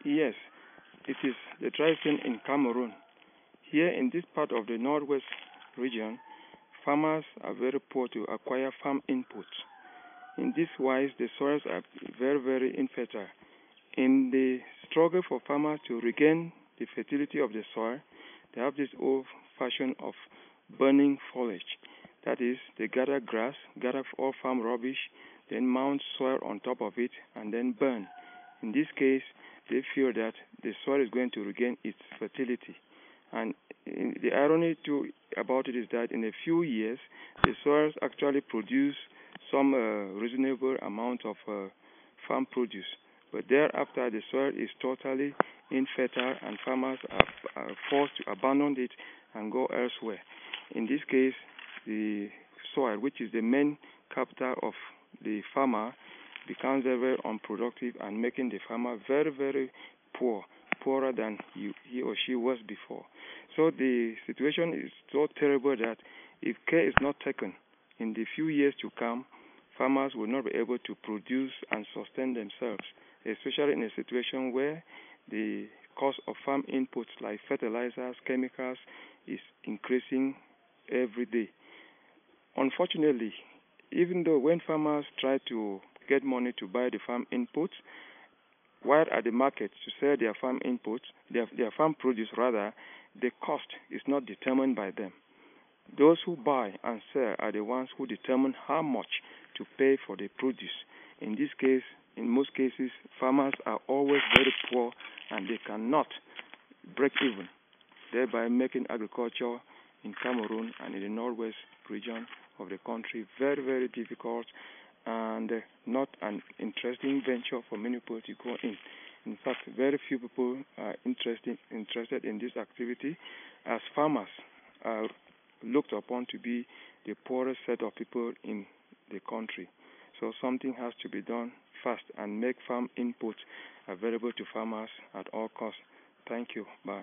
Yes, it is the dry season in Cameroon. Here in this part of the northwest region, farmers are very poor to acquire farm inputs. In this wise, the soils are very infertile. In the struggle for farmers to regain the fertility of the soil, they have this old fashion of burning foliage. That is, they gather grass, gather all farm rubbish, then mount soil on top of it, and then burn. In this case, they feel that the soil is going to regain its fertility. And the irony too about it is that in a few years, the soils actually produce some reasonable amount of farm produce. But thereafter, the soil is totally infertile, and farmers are forced to abandon it and go elsewhere. In this case, the soil, which is the main capital of the farmer, becomes very unproductive and making the farmer very poor, poorer than he or she was before. So the situation is so terrible that if care is not taken in the few years to come, farmers will not be able to produce and sustain themselves, especially in a situation where the cost of farm inputs like fertilizers, chemicals is increasing every day. Unfortunately, even though when farmers try to get money to buy the farm inputs, while at the market to sell their farm inputs, their farm produce rather, the cost is not determined by them. Those who buy and sell are the ones who determine how much to pay for the produce. In this case, in most cases, farmers are always very poor and they cannot break even, thereby making agriculture in Cameroon and in the northwest region of the country very difficult and not an interesting venture for many people to go in. In fact, very few people are interested in this activity, as farmers are looked upon to be the poorest set of people in the country. So something has to be done fast and make farm inputs available to farmers at all costs. Thank you. Bye.